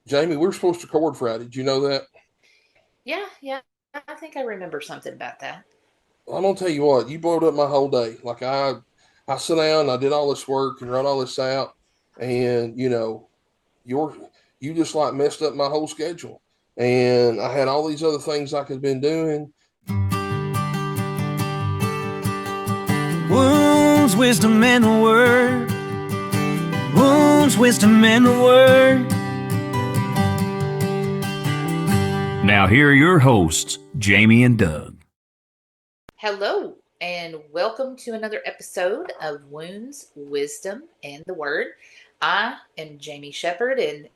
Jamie, we were supposed to record Friday. Did you know that? Yeah. I think I remember something about that. I'm gonna tell you what, you blowed up my whole day. I sat down, I did all this work and wrote all this out, and your you just like messed up my whole schedule. And I had all these other things I could have been doing. Wounds, wisdom, and the word. Wounds, wisdom, and the word. Now, here are your hosts, Jamie and Doug. Hello, and welcome to another episode of Wounds, Wisdom, and the Word. I am Jamie Shepherd, and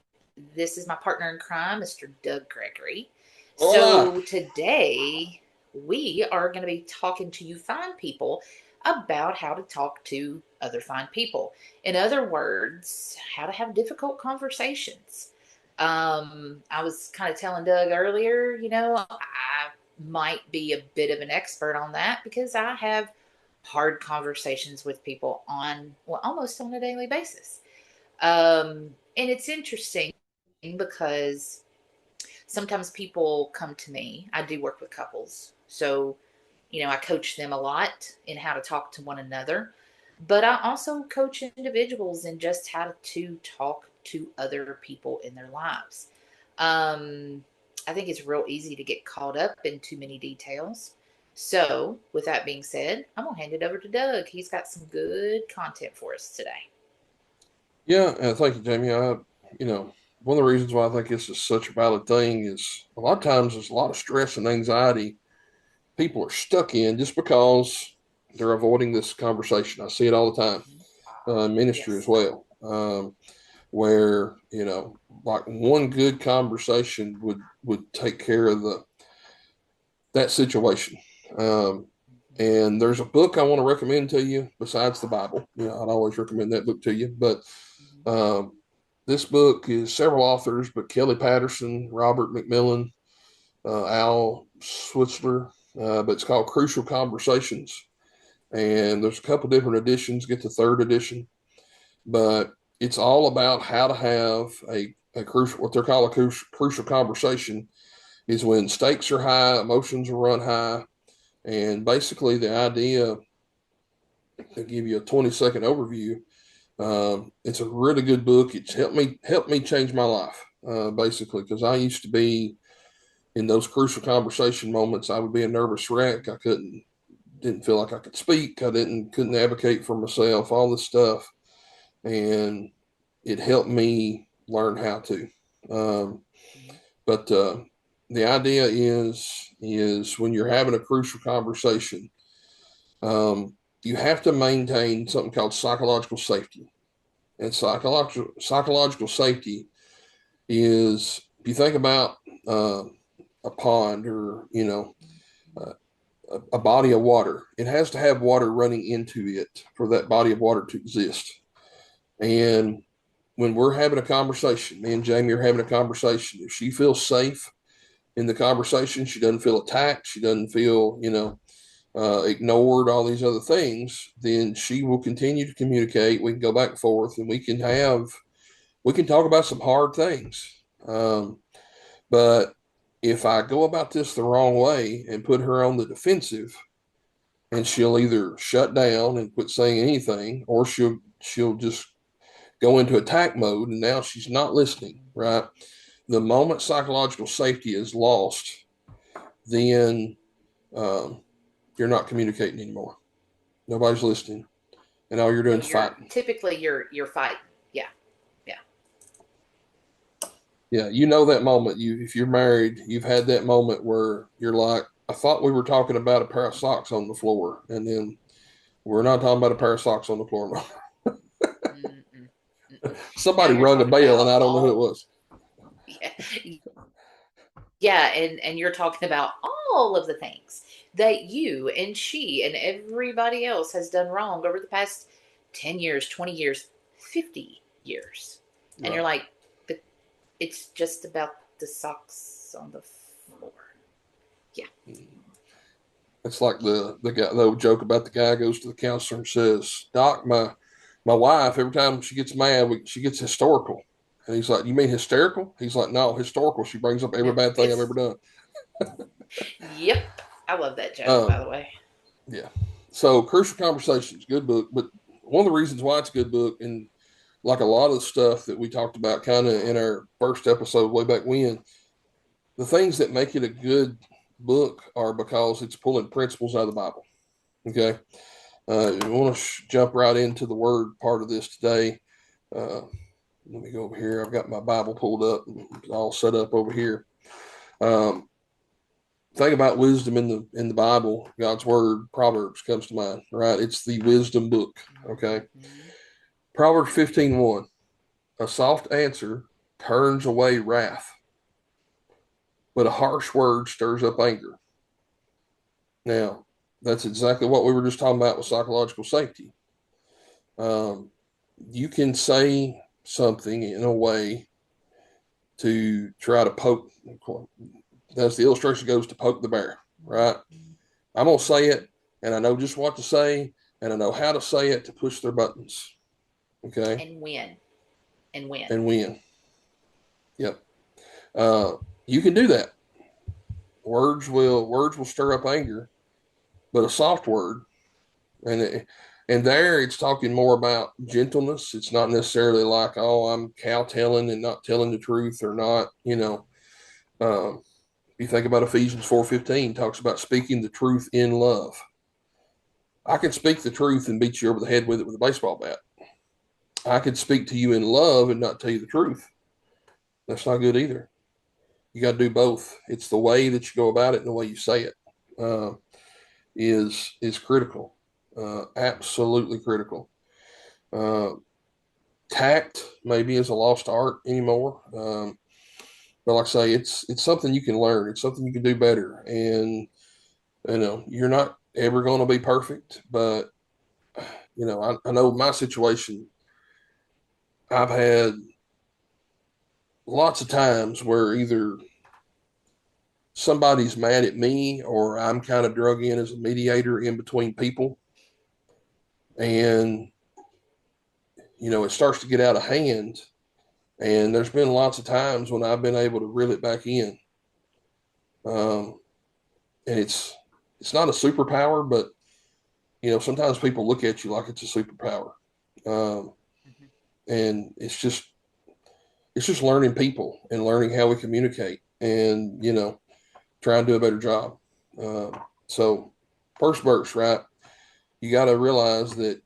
this is my partner in crime, Mr. Doug Gregory. Hola. So today we are going to be talking to you fine people about how to talk to other fine people. In other words, how to have difficult conversations. I was kind of telling Doug earlier, I might be a bit of an expert on that because I have hard conversations with people almost on a daily basis. And it's interesting because sometimes people come to me. I do work with couples. So, I coach them a lot in how to talk to one another. But I also coach individuals in just how to talk to other people in their lives. Um, I think it's real easy to get caught up in too many details. So, with that being said, I'm going to hand it over to Doug. He's got some good content for us today. Yeah, and thank you, Jamie. One of the reasons why I think this is such a valid thing is a lot of times there's a lot of stress and anxiety people are stuck in just because they're avoiding this conversation. I see it all the time, ministry as Yes. well, where like one good conversation would take care of the that situation. Um, and there's a book I want to recommend to you besides the Bible. I'd always recommend that book to you, but um, this book is several authors, but Kelly Patterson, Robert McMillan, Al Switzler, but it's called Crucial Conversations. And there's a couple different editions, get the third edition, but it's all about how to have a crucial, what they're called a crucial conversation is when stakes are high, emotions are run high. And basically the idea, to give you a 20-second overview, it's a really good book. It's helped me change my life, basically, because I used to be in those crucial conversation moments. I would be a nervous wreck. Didn't feel like I could speak. I didn't couldn't advocate for myself, all this stuff. And it helped me learn how to. Um, but the idea is when you're having a crucial conversation, um, you have to maintain something called psychological safety. And psychological safety is if you think about uh, a pond or uh, a body of water, it has to have water running into it for that body of water to exist. And when we're having a conversation, me and Jamie are having a conversation, if she feels safe in the conversation, she doesn't feel attacked, she doesn't feel, ignored, all these other things, then she will continue to communicate. We can go back and forth and we can talk about some hard things. Um, but if I go about this the wrong way and put her on the defensive, and she'll either shut down and quit saying anything, or she'll just go into attack mode, and now she's not listening, right? The moment psychological safety is lost, then um, you're not communicating anymore. Nobody's listening, and all you're No, doing is you're fighting. typically you're fighting. Yeah. Yeah. Yeah, that moment. If you're married, you've had that moment where you're like, I thought we were talking about a pair of socks on the floor, and then we're not talking about a pair of socks on the floor. Mm-mm, No. mm-mm. Now Somebody you're rung a talking bell, and about I don't know who it all. was. Yeah, yeah, and you're talking about all of the things that you and she and everybody else has done wrong over the past 10 years, 20 years, 50 years. And you're Right. like, but it's just about the socks on the floor. Yeah. It's like the old joke about the guy goes to the counselor and says, "Doc, my wife every time she gets mad, she gets historical." And he's like, you mean hysterical? He's like, no, historical. She brings up every bad thing I've ever done. Yep. I love that joke, by Um, the way. yeah. So Crucial Conversations, good book. But one of the reasons why it's a good book, and like a lot of the stuff that we talked about kind of in our first episode way back when, the things that make it a good book are because it's pulling principles out of the Bible. Okay. We want to jump right into the word part of this today. Let me go over here. I've got my Bible pulled up, all set up over here. Think about wisdom in the Bible, God's word. Proverbs comes to mind, right? It's the wisdom book. Okay. Proverbs 15:1. A soft answer turns away wrath, but a harsh word stirs up anger. Now, that's exactly what we were just talking about with psychological safety. You can say something in a way to try to poke, as the illustration goes, to poke the bear, right? I'm going to say it, and I know just what to say, and I know how to say it to push their buttons. Okay. And win. And win. And win. Yep. You can do that. Words will stir up anger, but a soft word, and there it's talking more about gentleness. It's not necessarily like, oh, I'm cowtelling and not telling the truth or not, you think about Ephesians 4:15, talks about speaking the truth in love. I can speak the truth and beat you over the head with it with a baseball bat. I could speak to you in love and not tell you the truth. That's not good either. You got to do both. It's the way that you go about it and the way you say it is critical, absolutely critical. Tact maybe is a lost art anymore, but like I say, it's something you can learn. It's something you can do better, and you're not ever going to be perfect, but I know my situation. I've had lots of times where either somebody's mad at me or I'm kind of drug in as a mediator in between people. And, it starts to get out of hand. And there's been lots of times when I've been able to reel it back in. And it's not a superpower, but, sometimes people look at you like it's a superpower. And it's just learning people and learning how we communicate and, try and do a better job. So first verse, right? You got to realize that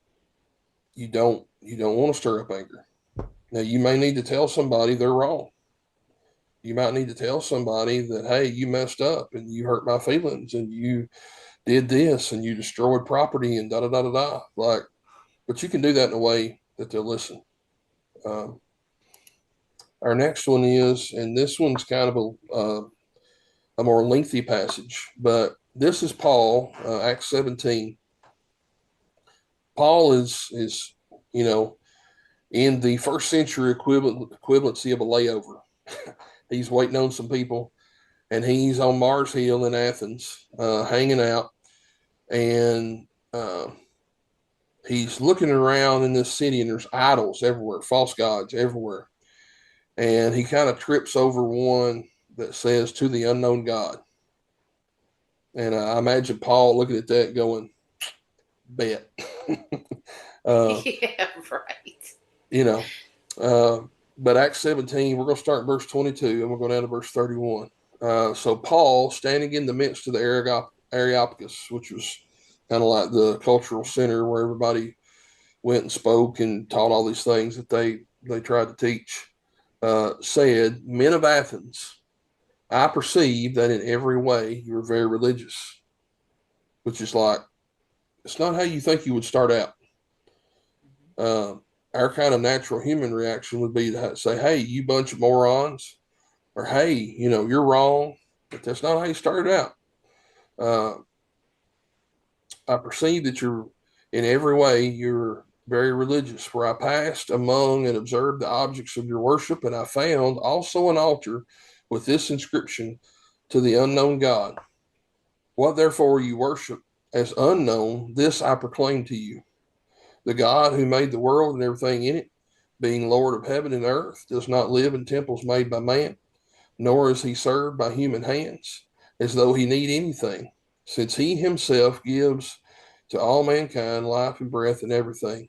you don't want to stir up anger. Now you may need to tell somebody they're wrong. You might need to tell somebody that, hey, you messed up and you hurt my feelings and you did this and you destroyed property and da da da da da. Like, but you can do that in a way that they'll listen. Our next one is, and this one's kind of a more lengthy passage, but this is Paul, Acts 17. Paul is in the first century equivalency of a layover. He's waiting on some people, and he's on Mars Hill in Athens, hanging out, and he's looking around in this city, and there's idols everywhere, false gods everywhere, and he kind of trips over one that says "to the unknown God." And I imagine Paul looking at that going, bet. Yeah, right. But Acts 17, we're going to start in verse 22 and we'll go down to verse 31. So Paul, standing in the midst of the Areopagus, which was kind of like the cultural center where everybody went and spoke and taught all these things that they tried to teach, said, "Men of Athens, I perceive that in every way you are very religious," which is like, it's not how you think you would start out. Our kind of natural human reaction would be to say, "Hey, you bunch of morons," or "Hey, you're wrong." But that's not how you started out. I perceive that you're in every way you're very religious. For I passed among and observed the objects of your worship, and I found also an altar with this inscription, "To the unknown God. What therefore you worship as unknown, this I proclaim to you. The God who made the world and everything in it, being Lord of heaven and earth, does not live in temples made by man, nor is he served by human hands, as though he need anything, since he himself gives to all mankind life and breath and everything.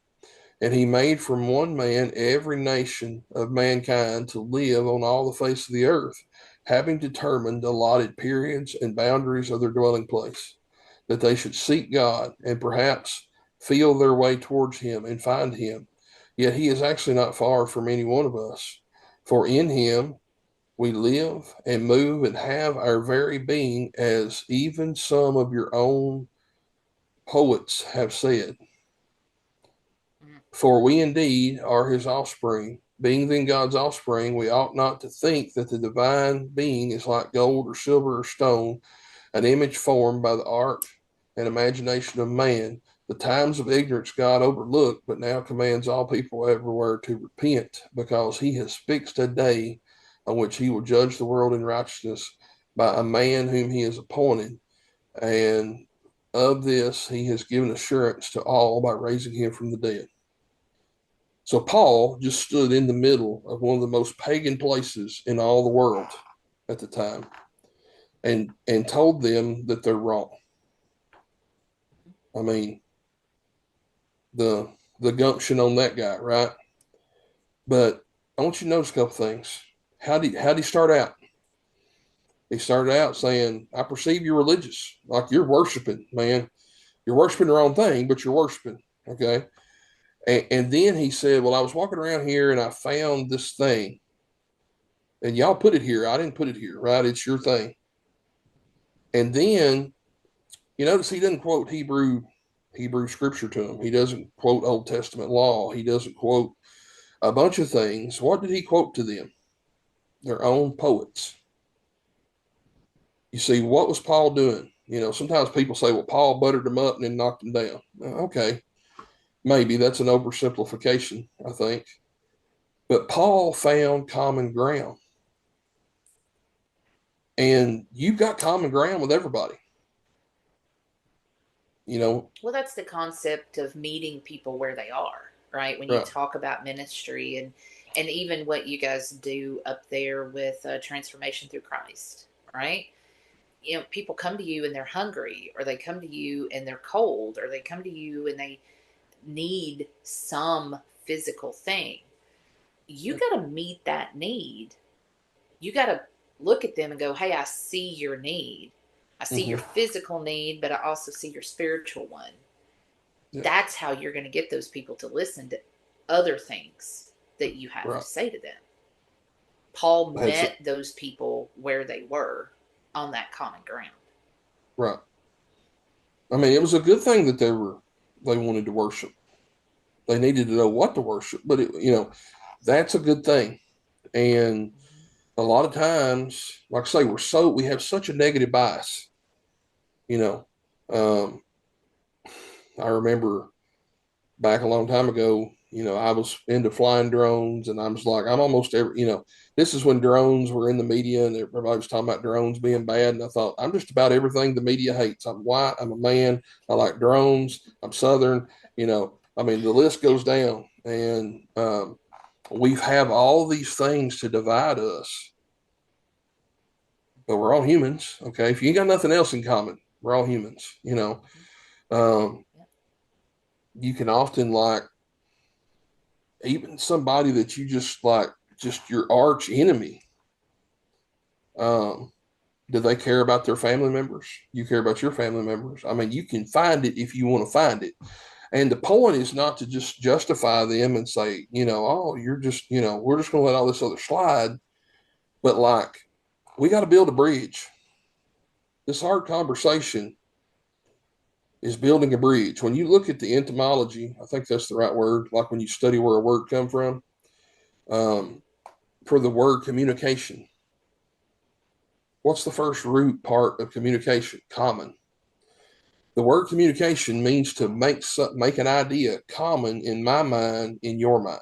And he made from one man every nation of mankind to live on all the face of the earth, having determined allotted periods and boundaries of their dwelling place, that they should seek God and perhaps feel their way towards him and find him. Yet he is actually not far from any one of us. For in him we live and move and have our very being, as even some of your own poets have said. For we indeed are his offspring. Being then God's offspring, we ought not to think that the divine being is like gold or silver or stone, an image formed by the art and imagination of man. The times of ignorance God overlooked, but now commands all people everywhere to repent, because he has fixed a day on which he will judge the world in righteousness by a man whom he has appointed. And of this he has given assurance to all by raising him from the dead. So Paul just stood in the middle of one of the most pagan places in all the world at the time, and told them that they're wrong. I mean, the gumption on that guy, right? But I want you to notice a couple things. How did he start out? He started out saying, "I perceive you're religious, like you're worshiping, man. You're worshiping the wrong thing, but you're worshiping." Okay. And then he said, "Well, I was walking around here and I found this thing, and y'all put it here. I didn't put it here, right? It's your thing." And then you notice he doesn't quote Hebrew scripture to them. He doesn't quote Old Testament law. He doesn't quote a bunch of things. What did he quote to them? Their own poets. You see, what was Paul doing? Sometimes people say, "Well, Paul buttered them up and then knocked them down." Okay, maybe that's an oversimplification, I think. But Paul found common ground. And you've got common ground with everybody. Well, that's the concept of meeting people where they are, right? When you talk about ministry and even what you guys do up there with transformation through Christ, right? People come to you and they're hungry, or they come to you and they're cold, or they come to you and they need some physical thing. You got to meet that need. You got to look at them and go, "Hey, I see your need. I see your physical need, but I also see your spiritual one." Yeah. That's how you're going to get those people to listen to other things that you have to say to them. Paul met those people where they were on that common ground. Right. I mean, it was a good thing that they wanted to worship. They needed to know what to worship, but that's a good thing. And a lot of times, like I say, we have such a negative bias. I remember back a long time ago, I was into flying drones, and I was like, I'm almost this is when drones were in the media and everybody was talking about drones being bad. And I thought, I'm just about everything the media hates. I'm white. I'm a man. I like drones. I'm Southern. I mean, the list goes down. And we have all these things to divide us, but we're all humans. Okay. If you ain't got nothing else in common, we're all humans, you can often even somebody that you just your arch enemy. Do they care about their family members? You care about your family members. I mean, you can find it if you want to find it. And the point is not to just justify them and say, "Oh, you're just, we're just going to let all this other slide." But we got to build a bridge. This hard conversation is building a bridge. When you look at the etymology, I think that's the right word, like when you study where a word come from, for the word communication. What's the first root part of communication? Common. The word communication means to make an idea common in my mind, in your mind.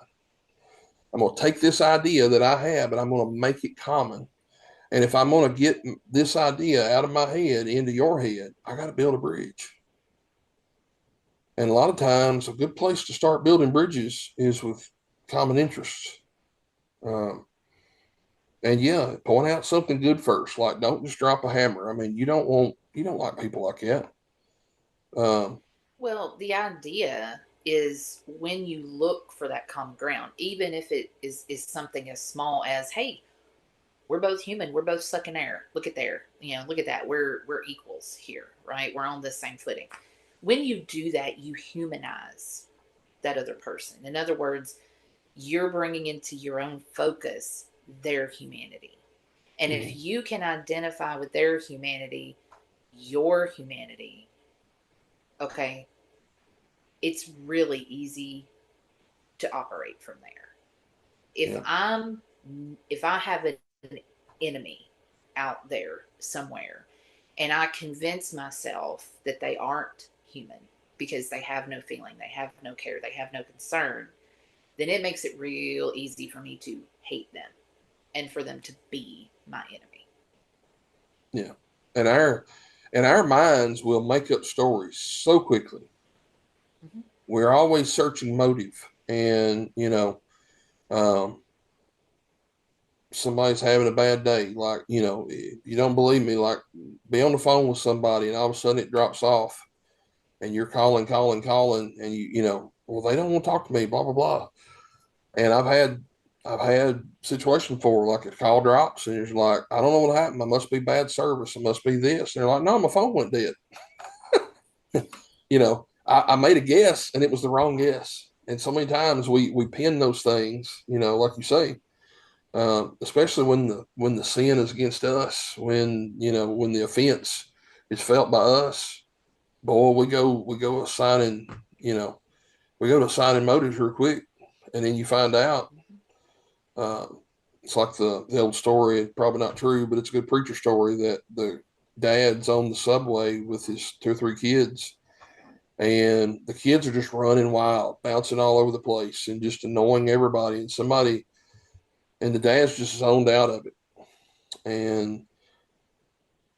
I'm going to take this idea that I have and I'm going to make it common. And if I'm going to get this idea out of my head into your head, I got to build a bridge. And a lot of times, a good place to start building bridges is with common interests. Um, and yeah, point out something good first. Like, don't just drop a hammer. I mean, you don't like people like that. Um, Well, the idea is when you look for that common ground, even if it is something as small as, hey, we're both human, we're both sucking air. Look at there, look at that. We're equals here, right? We're on the same footing. When you do that, you humanize that other person. In other words, you're bringing into your own focus their humanity. And if mhm, you can identify with their humanity, your humanity, okay, it's really easy to operate from there. If yeah, I'm if I have an enemy out there somewhere and I convince myself that they aren't human because they have no feeling, they have no care, they have no concern, then it makes it real easy for me to hate them and for them to be my enemy. yeah. And our minds will make up stories so quickly. Mm-hmm. We're always searching motive, and um, somebody's having a bad day. Like, if you don't believe me, like, be on the phone with somebody, and all of a sudden it drops off, and you're calling, and well, they don't want to talk to me, blah blah blah. And I've had situations before, like a call drops, and it's like, I don't know what happened. I must be bad service. It must be this. And they're like, no, my phone went dead. I made a guess, and it was the wrong guess. And so many times we pin those things, like you say, especially when the sin is against us, when the offense is felt by us. Boy, we go assigning, we go to assigning motives real quick, and then you find out. Uh, it's like the old story, probably not true, but it's a good preacher story, that the dad's on the subway with his two or three kids, and the kids are just running wild, bouncing all over the place, and just annoying everybody. And the dad's just zoned out of it. And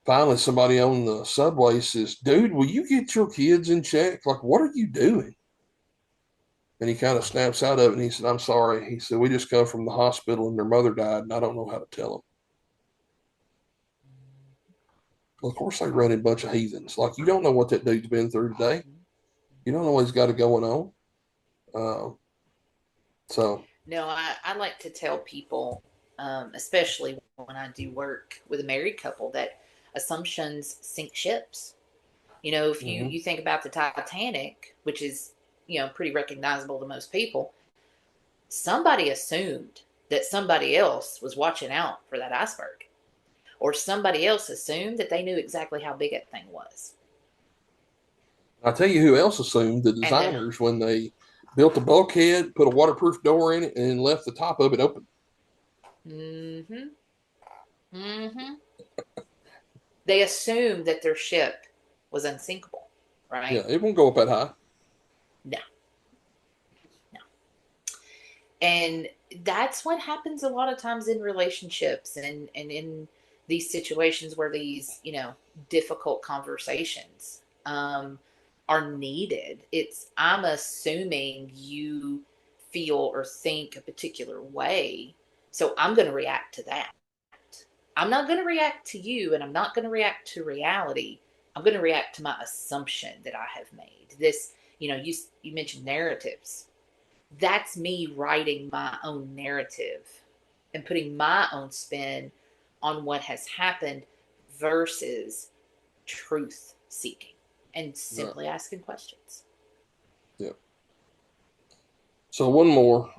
finally, somebody on the subway says, "Dude, will you get your kids in check? Like, what are you doing?" And he kind of snaps out of it, and he said, "I'm sorry." He said, "We just come from the hospital and their mother died, and I don't know how to tell them." Well, of course, they run in a bunch of heathens. Like, you don't know what that dude's been through today. You don't know what he's got it going on. Uh, so, No, I like to tell people, especially when I do work with a married couple, that assumptions sink ships. If you mhm. you think about the Titanic, which is pretty recognizable to most people, somebody assumed that somebody else was watching out for that iceberg, or somebody else assumed that they knew exactly how big that thing was. I tell you who else assumed, the And then, designers, when they built the bulkhead, put a waterproof door in it, and left the top of it open. mm-hmm, mm-hmm, they assumed that their ship was unsinkable, Yeah, right? it won't go up that high. No, no. And that's what happens a lot of times in relationships and in these situations where these difficult conversations are needed. I'm assuming you feel or think a particular way, so I'm going to react to that. I'm not going to react to you, and I'm not going to react to reality. I'm going to react to my assumption that I have made. This, you mentioned narratives. That's me writing my own narrative and putting my own spin on what has happened versus truth seeking and Right. simply asking questions. Yeah. So one more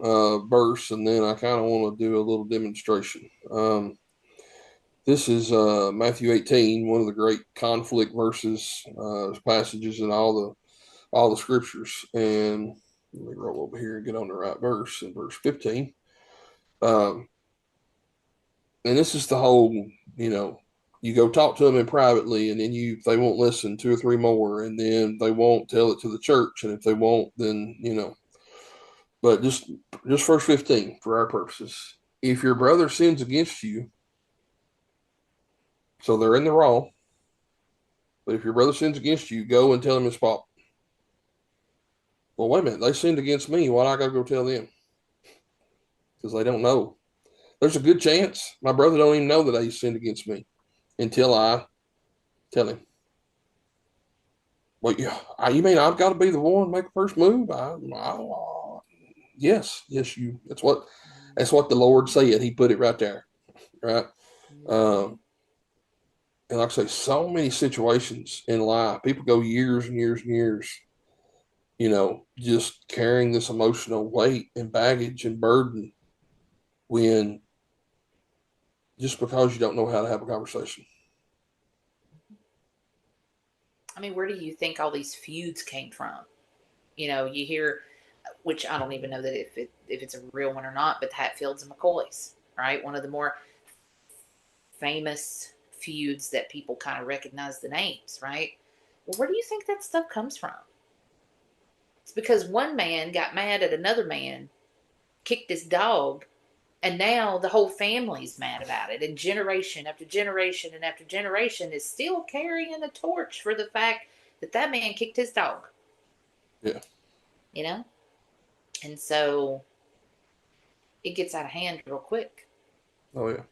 verse, and then I kind of want to do a little demonstration. This is Matthew 18, one of the great conflict verses, passages in all the scriptures. And let me roll over here and get on the right verse, in verse 15. Um, and this is the whole, you know, you go talk to them in privately, and then they won't listen, two or three more, and then they won't tell it to the church, and if they won't, then But just verse 15 for our purposes. If your brother sins against you, so they're in the wrong, but if your brother sins against you, go and tell him his fault. Well, wait a minute, they sinned against me. Why do I gotta go tell them? because they don't know. There's a good chance my brother don't even know that he sinned against me until I tell him. Well, you mean I've got to be the one to make the first move? Yes, you. That's what the Lord said. He put it right there, right? Um, and like I say, so many situations in life, people go years and years and years, just carrying this emotional weight and baggage and burden when just because you don't know how to have a conversation. I mean, where do you think all these feuds came from? You hear, which I don't even know that if it's a real one or not, but Hatfields and McCoys, right? One of the more famous feuds that people kind of recognize the names, right? Well, where do you think that stuff comes from? It's because one man got mad at another man, kicked his dog, and now the whole family's mad about it. And generation after generation and after generation is still carrying the torch for the fact that that man kicked his dog. Yeah. And so it gets out of hand real quick. Oh, yeah.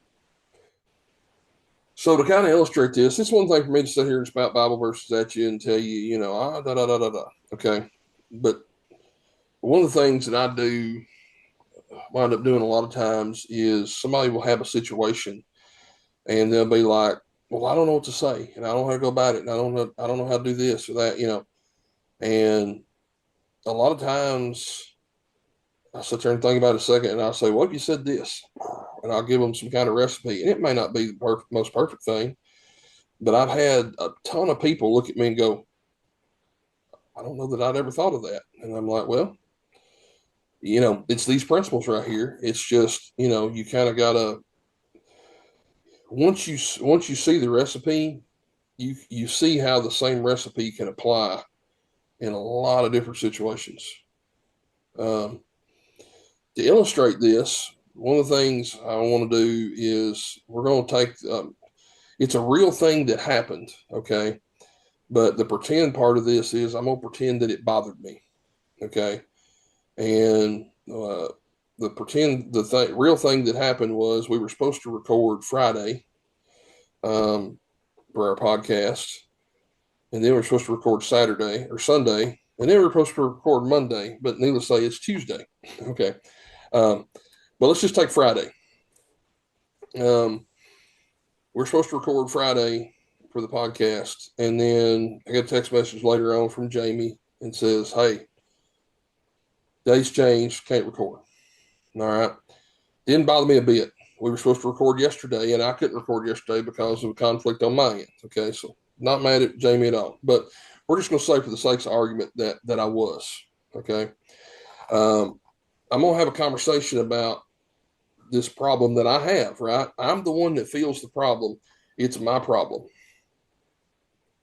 So to kind of illustrate this, it's one thing for me to sit here and spout Bible verses at you and tell you, da da da da da. Okay. But one of the things that I do wind up doing a lot of times is somebody will have a situation and they'll be like, well, I don't know what to say and I don't know how to go about it and I don't know how to do this or that, and a lot of times I sit there and think about it a second and I'll say, what if you said this? And I'll give them some kind of recipe, and it may not be the most perfect thing, but I've had a ton of people look at me and go, I don't know that I'd ever thought of that. And I'm like, well, it's these principles right here. It's just, you kind of gotta once you see the recipe, you see how the same recipe can apply in a lot of different situations. Um, to illustrate this, one of the things I want to do is we're going to take. It's a real thing that happened, okay. But the pretend part of this is I'm going to pretend that it bothered me, okay. And the real thing that happened was we were supposed to record Friday for our podcast, and then we're supposed to record Saturday or Sunday, and then we're supposed to record Monday. But needless to say, it's Tuesday, okay. But let's just take Friday. We're supposed to record Friday for the podcast, and then I get a text message later on from Jamie and says, "Hey, days changed, can't record." All right. Didn't bother me a bit. We were supposed to record yesterday, and I couldn't record yesterday because of a conflict on my end. Okay, so not mad at Jamie at all. But we're just going to say, for the sake of argument, that I was. Okay. I'm going to have a conversation about this problem that I have, right? I'm the one that feels the problem. It's my problem.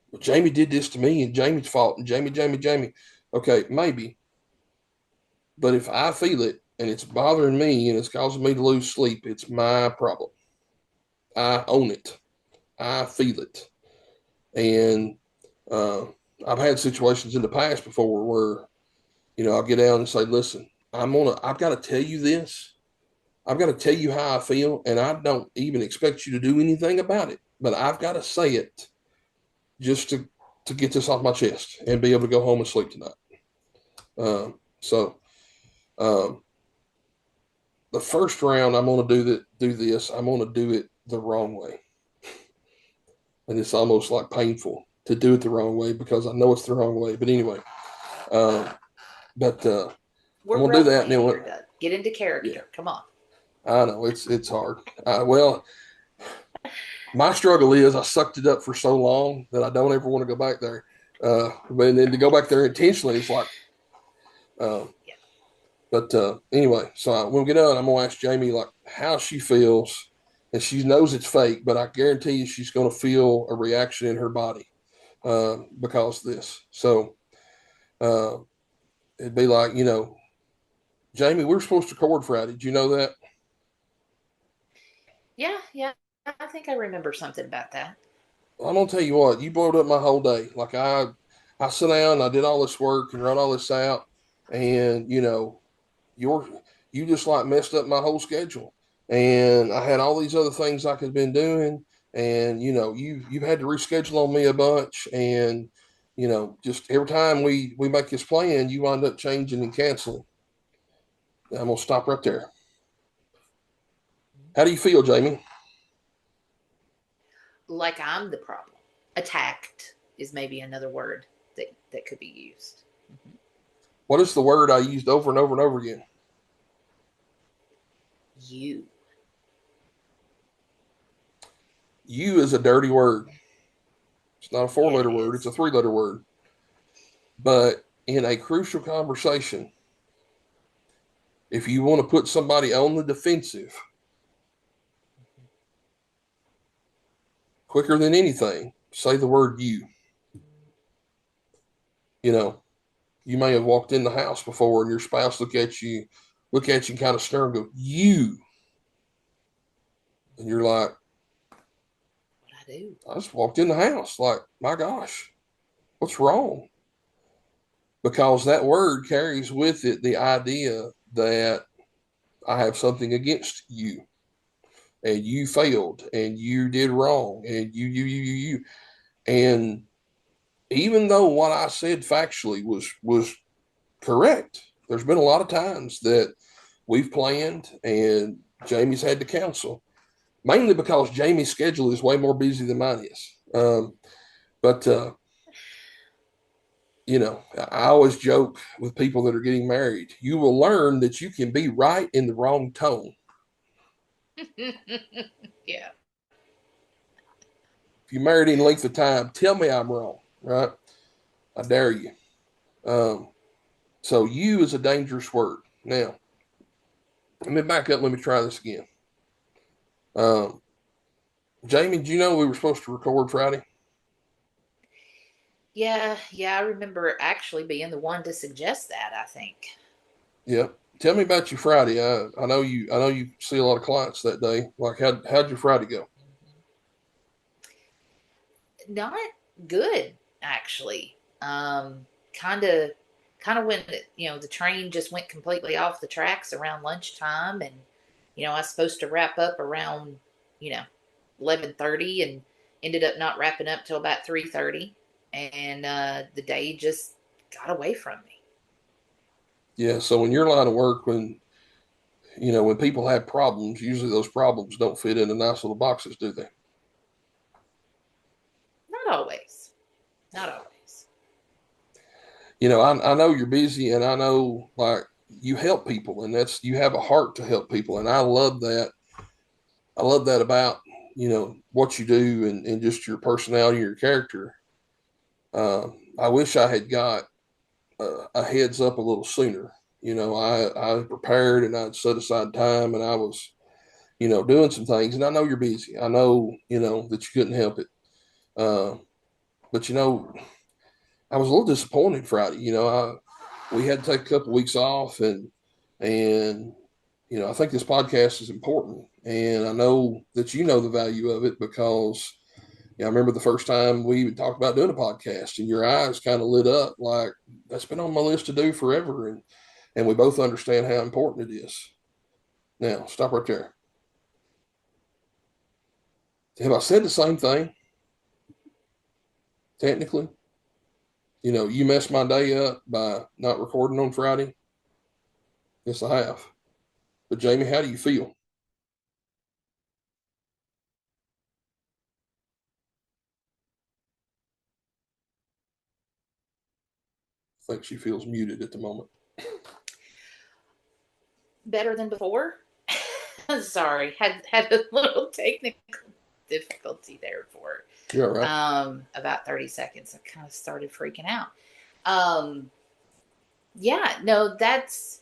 Well, Jamie did this to me, and Jamie's fault, and Jamie. Okay, maybe. But if I feel it, and it's bothering me and it's causing me to lose sleep, it's my problem. I own it. I feel it. And I've had situations in the past before where, I'll get down and say, listen, I've got to tell you this. I've got to tell you how I feel, and I don't even expect you to do anything about it. But I've got to say it just to get this off my chest and be able to go home and sleep tonight. So the first round, I'm going to do this. I'm going to do it the wrong way. And it's almost like painful to do it the wrong way because I know it's the wrong way. But anyway, I'm going to do that. And then get into character. Yeah. Come on. I know it's hard. Well, my struggle is I sucked it up for so long that I don't ever want to go back there. But then to go back there intentionally, it's like, yeah. But anyway, so when we get done, I'm going to ask Jamie like how she feels, and she knows it's fake, but I guarantee you she's going to feel a reaction in her body because of this. So it'd be like, Jamie, we're supposed to record Friday. Did you know that? Yeah. I think I remember something about that. Well, I'm going to tell you what, you blowed up my whole day. Like I sat down, I did all this work and wrote all this out, and, your you just like messed up my whole schedule. And I had all these other things I could have been doing. And, you've had to reschedule on me a bunch. And, just every time we make this plan, you wind up changing and canceling. I'm going to stop right there. How do you feel, Jamie? Like I'm the problem. Attacked is maybe another word that could be used. Mm-hmm. What is the word I used over and over and over again? You. You is a dirty word. It's not a 4-letter Yeah, word. It's a 3-letter word. But in a crucial conversation, if you want to put somebody on the defensive quicker than anything, say the word you. You may have walked in the house before and your spouse look at you and kind of stare and go, you. And you're like, what I do. I just walked in the house. Like, my gosh, what's wrong? Because that word carries with it the idea that I have something against you and you failed and you did wrong and you. And even though what I said factually was correct, there's been a lot of times that we've planned and Jamie's had to cancel, mainly because Jamie's schedule is way more busy than mine is. But I always joke with people that are getting married. You will learn that you can be right in the wrong tone. Yeah. If you're married any length of time, tell me I'm wrong, right? I dare you. So you is a dangerous word. Now, let me back up. Let me try this again. Um, Jamie, do you know we were supposed to record Friday? Yeah, I remember actually being the one to suggest that, I think. Yeah. Tell me about your Friday. I know you see a lot of clients that day. Like how'd your Friday go? Not good, actually. Kind of when the train just went completely off the tracks around lunchtime, and I was supposed to wrap up around 11:30, and ended up not wrapping up till about 3:30, and the day just got away from me. Yeah. So in your line of work, when people have problems, usually those problems don't fit into nice little boxes, do they? Not always. Not always. I know you're busy and I know like you help people and you have a heart to help people. And I love that. I love that about, what you do and just your personality, your character. I wish I had got a heads up a little sooner. I prepared and I'd set aside time and I was, doing some things. And I know you're busy. I know, that you couldn't help it. Uh, but, I was a little disappointed Friday. We had to take a couple of weeks off and I think this podcast is important. And I know that you know the value of it because I remember the first time we even talked about doing a podcast and your eyes kind of lit up like that's been on my list to do forever. And we both understand how important it is. Now, stop right there. Have I said the same thing? Technically, you messed my day up by not recording on Friday. Yes, I have. But Jamie, how do you feel? I think she feels muted at the moment. Better than before. Sorry, had a little technical difficulty there for You're all right. about 30 seconds. I kind of started freaking out. Yeah, no, that's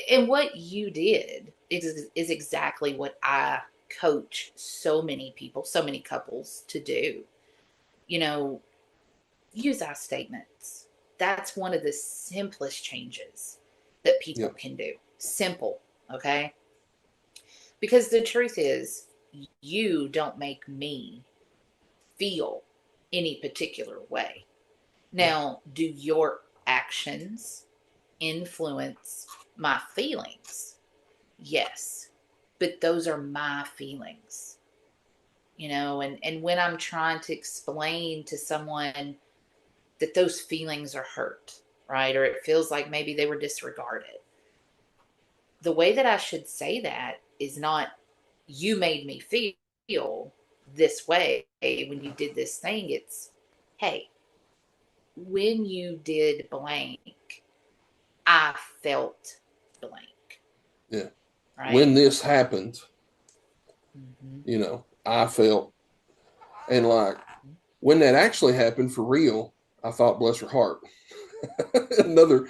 and what you did is exactly what I coach so many people, so many couples to do. You know, use I statements. That's one of the simplest changes that people Yep. can do. Simple, okay? Because the truth is, you don't make me feel any particular way. Yep. Now, do your actions influence my feelings. Yes, but those are my feelings, and when I'm trying to explain to someone that those feelings are hurt, right? Or it feels like maybe they were disregarded. The way that I should say that is not, you made me feel this way when you did this thing. It's, hey, when you did blank, I felt blank. Yeah. Right? When this happened, Mm-hmm. I felt, and like when that actually happened for real, I thought, bless her heart. another,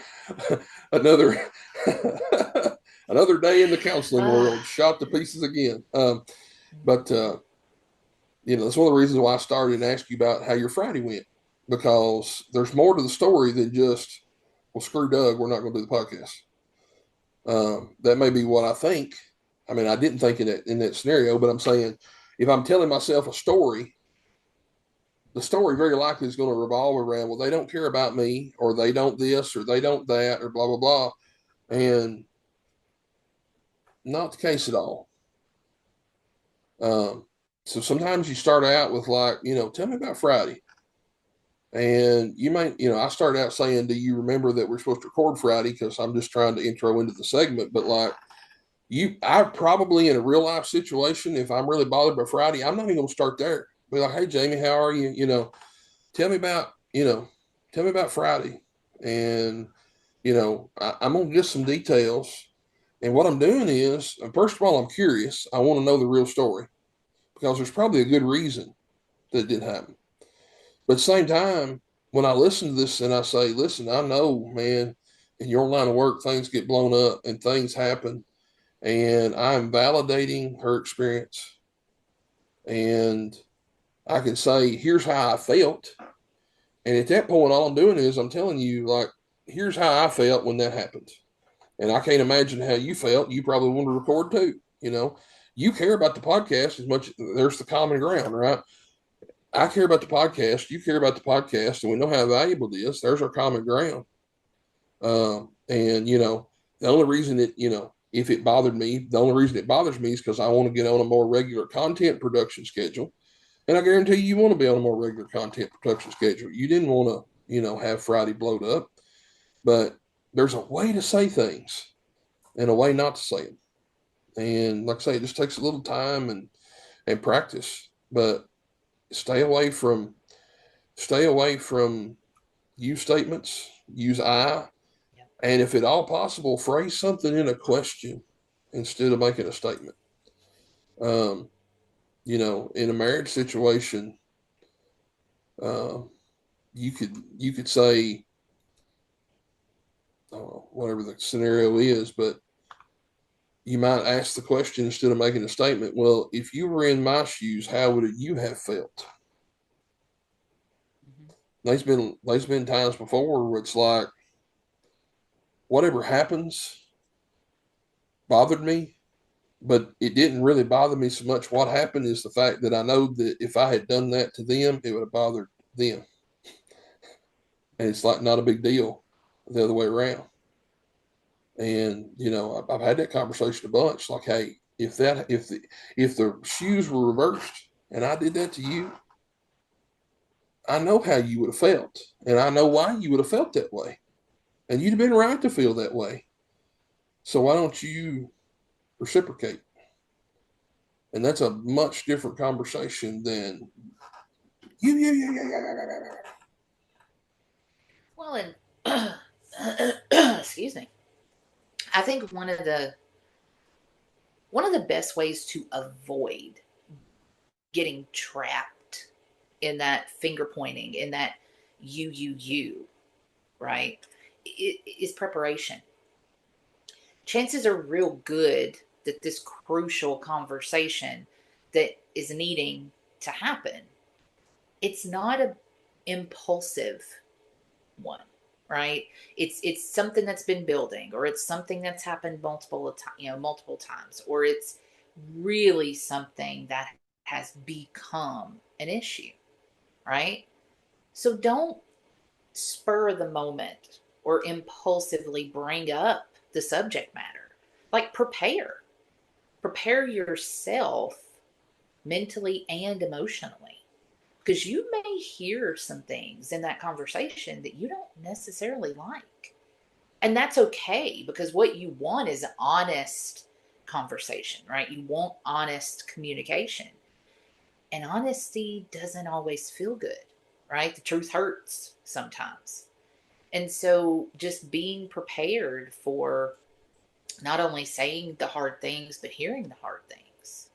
another, another day in the counseling world, shot to pieces again. But that's one of the reasons why I started and asked you about how your Friday went, because there's more to the story than just, well, screw Doug, we're not going to do the podcast. That may be what I think. I mean, I didn't think in that scenario, but I'm saying if I'm telling myself a story, the story very likely is going to revolve around, well, they don't care about me, or they don't this, or they don't that, or blah, blah, blah. And not the case at all. Um, so sometimes you start out with like, tell me about Friday. And you might, I started out saying, do you remember that we're supposed to record Friday? Because I'm just trying to intro into the segment. But like, I probably in a real life situation, if I'm really bothered by Friday, I'm not even going to start there. Be like, hey, Jamie, how are you? Tell me about, tell me about Friday. And, I'm going to get some details. And what I'm doing is, first of all, I'm curious. I want to know the real story, because there's probably a good reason that it didn't happen. But at the same time, when I listen to this and I say, listen, I know, man, in your line of work, things get blown up and things happen. And I'm validating her experience. And I can say, here's how I felt. And at that point, all I'm doing is I'm telling you, like, here's how I felt when that happened. And I can't imagine how you felt. You probably want to record too. You care about the podcast as much. There's the common ground, right? I care about the podcast. You care about the podcast, and we know how valuable it is. There's our common ground. And the only reason if it bothered me, the only reason it bothers me is because I want to get on a more regular content production schedule. And I guarantee you want to be on a more regular content production schedule. You didn't want to, have Friday blowed up, but there's a way to say things and a way not to say them. And like I say, it just takes a little time and practice, but stay away from you statements, use I, and if at all possible, phrase something in a question instead of making a statement. In a marriage situation, you could say, whatever the scenario is, but you might ask the question instead of making a statement. Well, if you were in my shoes, how would you have felt? There's been times before where it's like, whatever happens bothered me, but it didn't really bother me so much. What happened is the fact that I know that if I had done that to them, it would have bothered them. And it's like not a big deal the other way around. And I've had that conversation a bunch. Like, hey, if the shoes were reversed and I did that to you, I know how you would have felt, and I know why you would have felt that way, and you'd have been right to feel that way. So why don't you reciprocate? And that's a much different conversation than you. Well, and excuse me. I think one of the best ways to avoid getting trapped in that finger pointing, in that you, right, is preparation. Chances are real good that this crucial conversation that is needing to happen, it's not an impulsive one, right? It's something that's been building, or it's something that's happened multiple times, or it's really something that has become an issue, right? So don't spur the moment or impulsively bring up the subject matter. Like prepare yourself mentally and emotionally, because you may hear some things in that conversation that you don't necessarily like. And that's okay, because what you want is an honest conversation, right? You want honest communication. And honesty doesn't always feel good, right? The truth hurts sometimes. And so just being prepared for not only saying the hard things, but hearing the hard things,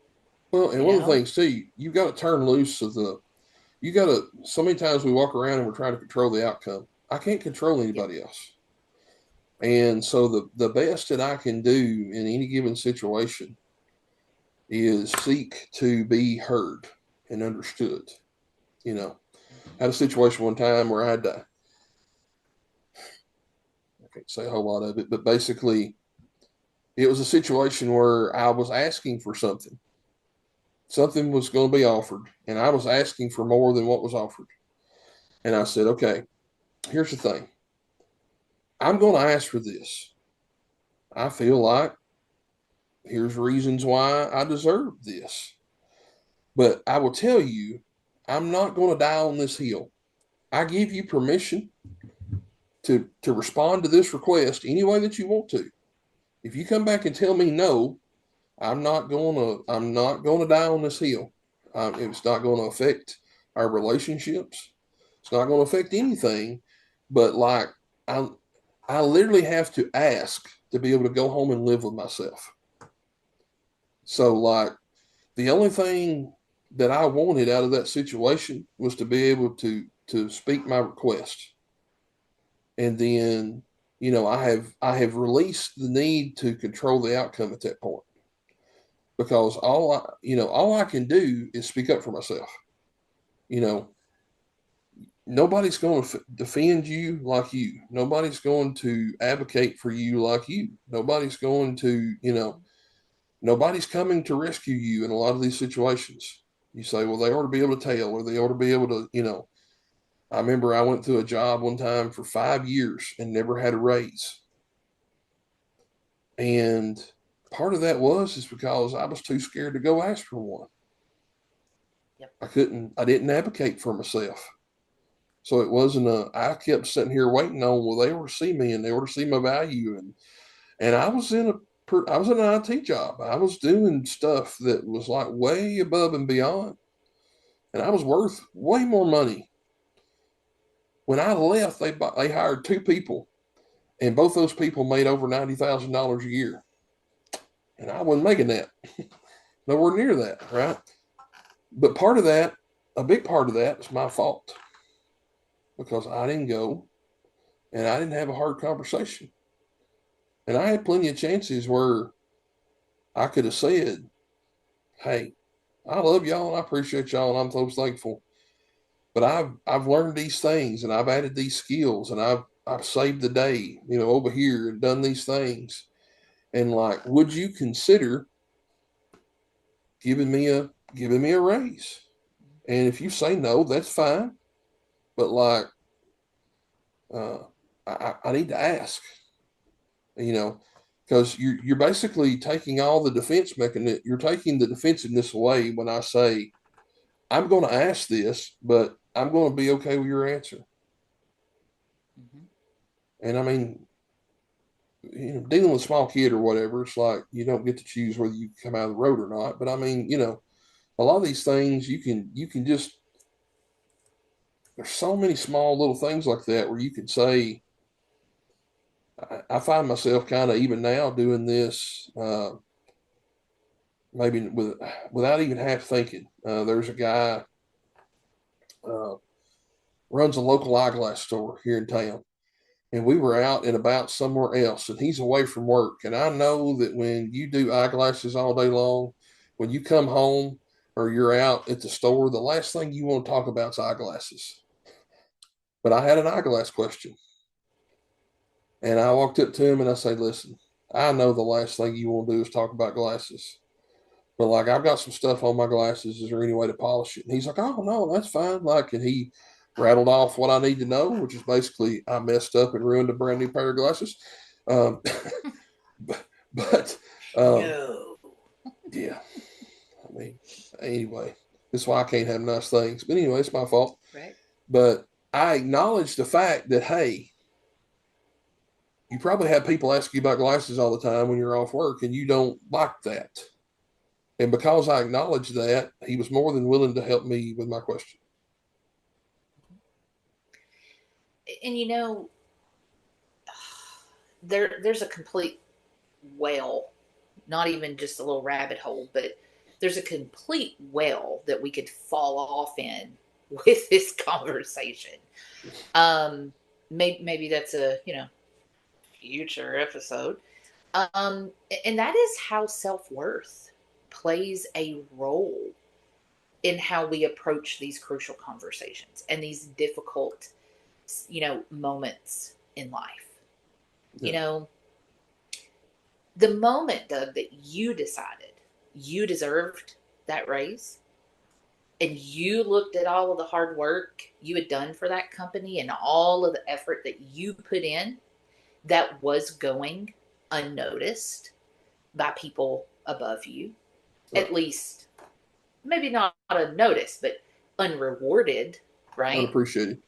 Well, and you one of the know? things too, you got to turn loose of you got to, so many times we walk around and we're trying to control the outcome. I can't control Yep. anybody else. And so the best that I can do in any given situation is seek to be heard and understood. You know, I had a situation one time where I can't say a whole lot of it, but basically it was a situation where I was asking for something. Something was going to be offered, and I was asking for more than what was offered. And I said, okay, here's the thing. I'm going to ask for this. I feel like here's reasons why I deserve this. But I will tell you, I'm not going to die on this hill. I give you permission to respond to this request any way that you want to. If you come back and tell me no, I'm not gonna die on this hill. It's not going to affect our relationships. It's not going to affect anything. But like I I literally have to ask to be able to go home and live with myself. So like the only thing that I wanted out of that situation was to be able to speak my request. And then, I have released the need to control the outcome at that point, because all I can do is speak up for myself. You know, nobody's going to defend you like you. Nobody's going to advocate for you like you. Nobody's going to, nobody's coming to rescue you in a lot of these situations. You say, well, they ought to be able to tell, or they ought to be able to, I remember I went through a job one time for 5 years and never had a raise. And part of that is because I was too scared to go ask for one. Yep. I didn't advocate for myself. So I kept sitting here waiting on, well, they ought to see me and they ought to see my value. And I was in an IT job. I was doing stuff that was like way above and beyond. And I was worth way more money. When I left, they hired two people, and both those people made over $90,000 a year. And I wasn't making that, nowhere near that, right? But a big part of that is my fault, because I didn't go and I didn't have a hard conversation. And I had plenty of chances where I could have said, hey, I love y'all and I appreciate y'all and I'm so thankful. But I've learned these things and I've added these skills and I've saved the day, over here and done these things. And like, would you consider giving me a raise? And if you say no, that's fine. But like, uh, I need to ask, you know, because you're basically taking all the defense mechanism. You're taking the defensiveness away when I say I'm going to ask this, but I'm going to be okay with your answer. Mm-hmm. And I mean, dealing with a small kid or whatever, it's like you don't get to choose whether you come out of the road or not. But I mean, a lot of these things you can just, there's so many small little things like that where you can say, I find myself kind of even now doing this, maybe without even half thinking. There's a guy uh, runs a local eyeglass store here in town, and we were out and about somewhere else, and he's away from work. And I know that when you do eyeglasses all day long, when you come home or you're out at the store, the last thing you want to talk about is eyeglasses. But I had an eyeglass question, and I walked up to him and I said, listen, I know the last thing you want to do is talk about glasses, but like I've got some stuff on my glasses. Is there any way to polish it? And he's like, oh no, that's fine. Like, and he rattled off what I need to know, which is basically I messed up and ruined a brand new pair of glasses. Um, but No. yeah, I mean, anyway, that's why I can't have nice things. But anyway, it's my fault. Right. But I acknowledge the fact that, hey, you probably have people ask you about glasses all the time when you're off work, and you don't like that. And because I acknowledged that, he was more than willing to help me with my question. And there's a complete well, not even just a little rabbit hole, but there's a complete well that we could fall off in with this conversation. Maybe that's a future episode. And that is how self-worth plays a role in how we approach these crucial conversations and these difficult, moments in life. Yeah. The moment, Doug, that you decided you deserved that raise and you looked at all of the hard work you had done for that company and all of the effort that you put in that was going unnoticed by people above you, Right. at least maybe not unnoticed, but unrewarded, right? Unappreciated.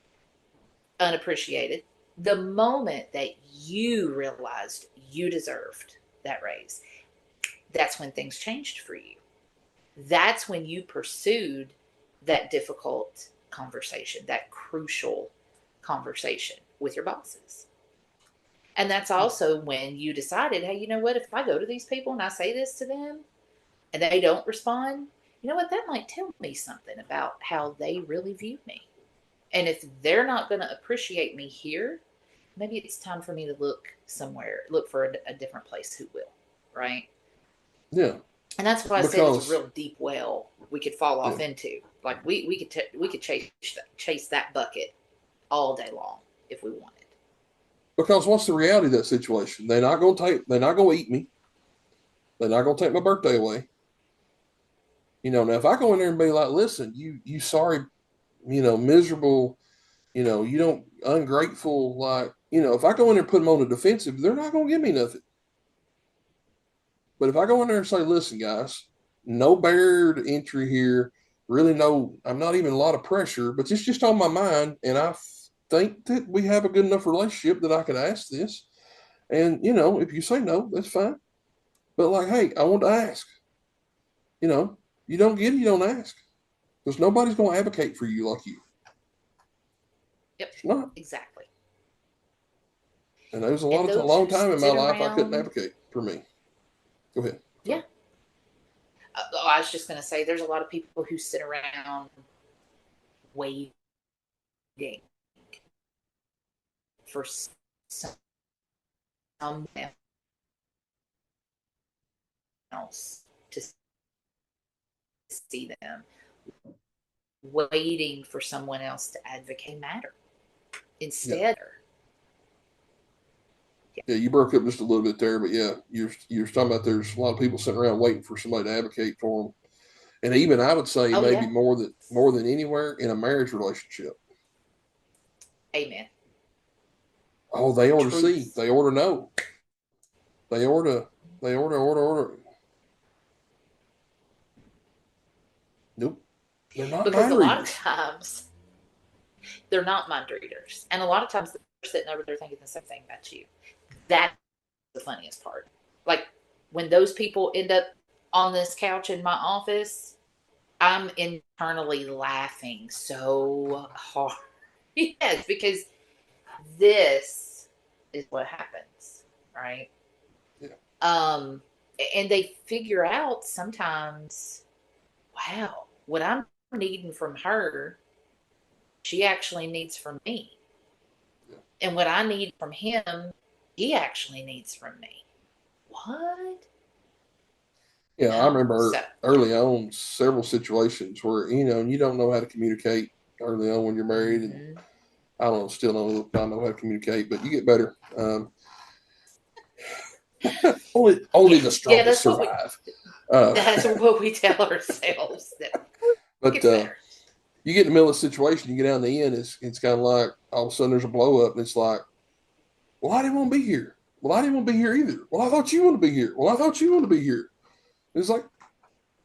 Unappreciated. The moment that you realized you deserved that raise, that's when things changed for you. That's when you pursued that difficult conversation, that crucial conversation with your bosses. And that's also when you decided, hey, you know what? If I go to these people and I say this to them and they don't respond, you know what? That might tell me something about how they really view me. And if they're not going to appreciate me here, maybe it's time for me to look for a different place who will, right? Yeah. And that's what I said. It's a Because, real deep well we could fall off yeah, into. Like we could chase that bucket all day long if we wanted. because what's the reality of that situation? They're not gonna eat me. They're not gonna take my birthday away. Now if I go in there and be like, listen, you sorry, miserable, you don't ungrateful, like, if I go in there and put them on the defensive, they're not gonna give me nothing. But if I go in there and say, listen, guys, no barrier to entry here, really no, I'm not even a lot of pressure, but it's just on my mind, and I think that we have a good enough relationship that I can ask this. And if you say no, that's fine. But like, hey, I want to ask. You know, you don't get it, you don't ask. Because nobody's going to advocate for you like you. Yep, It's not. exactly. And there was a And a those long who time in my sit life I couldn't around, advocate for me. Go ahead. yeah. Sorry. I was just going to say, there's a lot of people who sit around waiting for someone else to see them, waiting for someone else to advocate matter Yeah. instead. Yeah, you broke up just a little bit there, but yeah, you're talking about there's a lot of people sitting around waiting for somebody to advocate for them, and even I would say Oh maybe yeah, more than anywhere in a marriage relationship. amen. Oh, they ought to see, Truth. they ought to know, they ought to, order. Nope, they're not Because mind a lot of readers. times they're not mind readers, and a lot of times they're sitting over there thinking the same thing about you. That's the funniest part. Like when those people end up on this couch in my office, I'm internally laughing so hard. Yes, because this is what happens, right? Yeah, Um, and they figure out sometimes, wow, what I'm needing from her, she actually needs from me. yeah, And what I need from him, he actually needs from me. What? yeah. I No. So, remember yeah. early on several situations where you don't know how to communicate early on when you're married, and Mm-hmm. I don't still don't know how to communicate, but you get better. Only Yeah. the Yeah, strongest survive. that's what we tell ourselves, that But gets better. you get in the middle of the situation, you get down the end, it's kind of like all of a sudden there's a blow up, and it's like, well, I didn't want to be here. Well, I didn't want to be here either. Well, I thought you want to be here. Well, I thought you want to be here. It's like,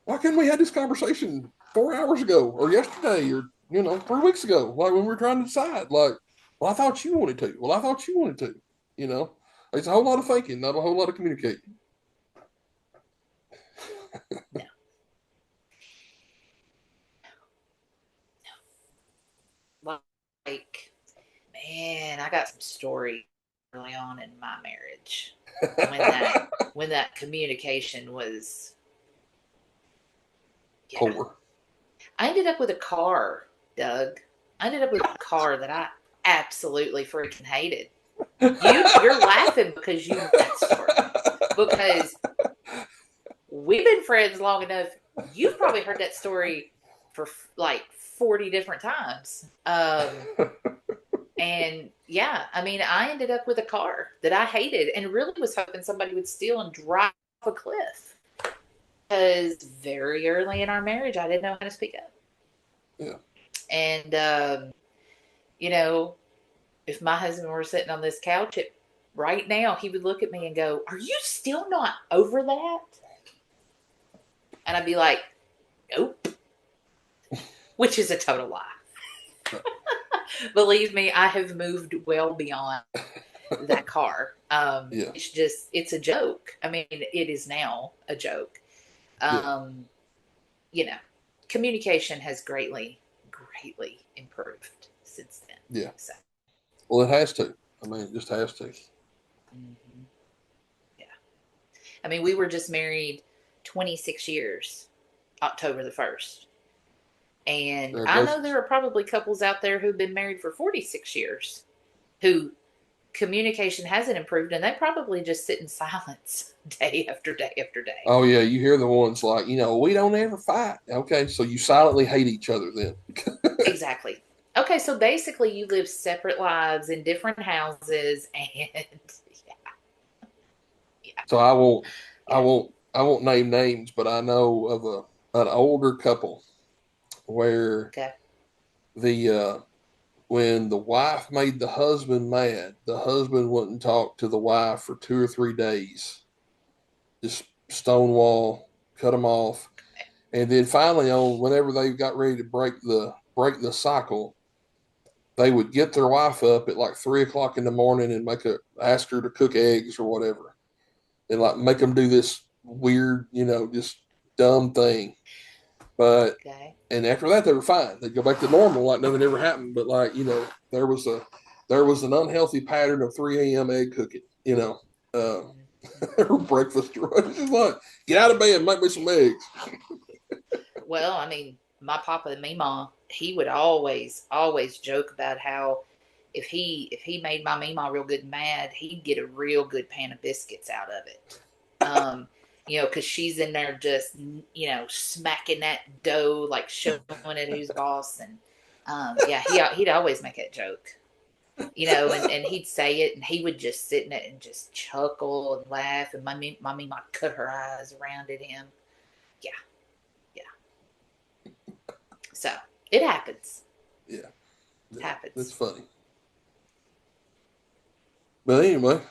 why couldn't we have this conversation 4 hours ago or yesterday or 3 weeks ago? Like when we were trying to decide, like, well, I thought you wanted to. Well, I thought you wanted to. You know, it's a whole lot of thinking, not a whole lot of communicating. No. Like, man, I got some story early on in my marriage when that communication was, yeah. Poor. I ended up with a car, Doug. I ended up with a car that I absolutely freaking hated. You're laughing because you know that story. Because we've been friends long enough. You've probably heard that story for like 40 different times. And yeah, I mean, I ended up with a car that I hated and really was hoping somebody would steal and drive off a cliff. Because very early in our marriage, I didn't know how to speak up. Yeah. And, if my husband were sitting on this couch right now, he would look at me and go, "Are you still not over that?" And I'd be like, "Nope," which is a total lie. Believe me, I have moved well beyond that car. Yeah. It's a joke. I mean, it is now a joke. Communication has greatly, greatly improved since then. Yeah. So. Well, it has to. I mean, it just has to. Mm-hmm. Yeah. I mean, we were just married 26 years, October the 1st. And I know there are probably couples out there who've been married for 46 years who communication hasn't improved, and they probably just sit in silence day after day after day. Oh, yeah. You hear the ones like, we don't ever fight. Okay. So you silently hate each other then. Exactly. Okay. So basically, you live separate lives in different houses, and yeah. So I won't name names, but I know of an older couple where the when the wife made the husband mad, the husband wouldn't talk to the wife for 2 or 3 days, just stonewall, cut them off, and then finally, whenever they got ready to break the cycle, they would get their wife up at like 3 o'clock in the morning and ask her to cook eggs or whatever, and like make them do this weird, just dumb thing. But and after that, they were fine. They'd go back to normal, like nothing ever happened. But like there was an unhealthy pattern of 3 a.m. egg cooking. Breakfast. It's just like, get out of bed, and make me some eggs. Well, I mean, my papa and Meemaw, he would always joke about how if he made my Meemaw real good and mad, he'd get a real good pan of biscuits out of it. Because she's in there just, smacking that dough, like showing it who's boss. And he'd always make that joke, and he'd say it, and he would just sit in it and just chuckle and laugh. And my Meemaw might cut her eyes around at him. Yeah. So it happens. Yeah. It happens. It's funny. But anyway,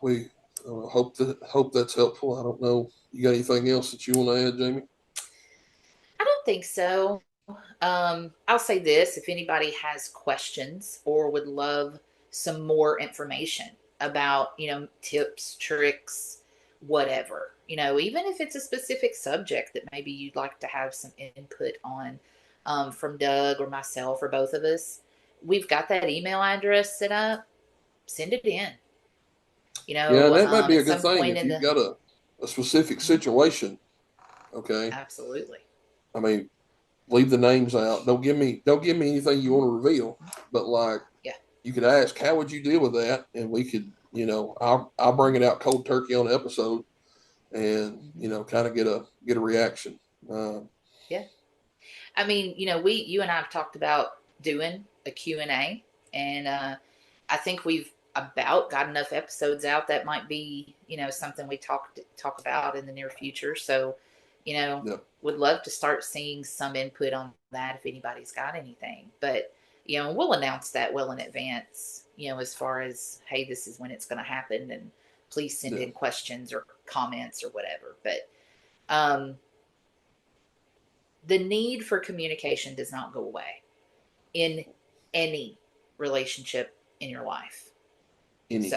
we hope that's helpful. I don't know. You got anything else that you want to add, Jamie? I don't think so. I'll say this: if anybody has questions or would love some more information about, tips, tricks, whatever, even if it's a specific subject that maybe you'd like to have some input on, from Doug or myself or both of us, we've got that email address set up. Send it in. Yeah, and that might be a good thing if you've got a specific situation. Okay. Absolutely. I mean, leave the names out. Don't give me anything you want to reveal. But you could ask, how would you deal with that? And we could, I'll bring it out cold turkey on the episode, and kind of get a reaction. Yeah. I mean, you and I have talked about doing a Q&A, and I think we've about got enough episodes out that might be, something we talk about in the near future. So, would love to start seeing some input on that if anybody's got anything. But, we'll announce that well in advance, as far as, hey, this is when it's going to happen, and please send Yeah. in questions or comments or whatever. But the need for communication does not go away in any relationship in your life. Any.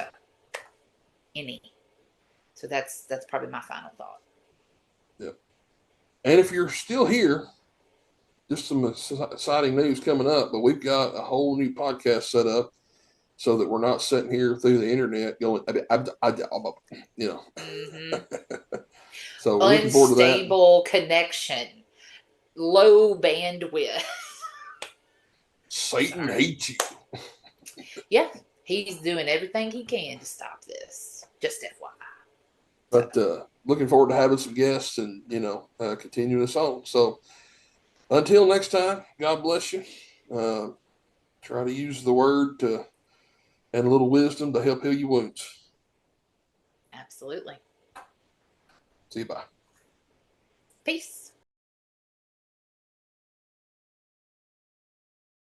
So that's probably my final thought. Yep. And if you're still here, just some exciting news coming up, but we've got a whole new podcast set up so that we're not sitting here through the internet going, you know. So we're looking forward to that. Unstable connection, low bandwidth. Satan hates you. Yeah, he's doing everything he can to stop this. Just FYI. But looking forward to having some guests and, continue this on. So until next time, God bless you. Try to use the word and a little wisdom to help heal your wounds. Absolutely. See you. Bye. Peace.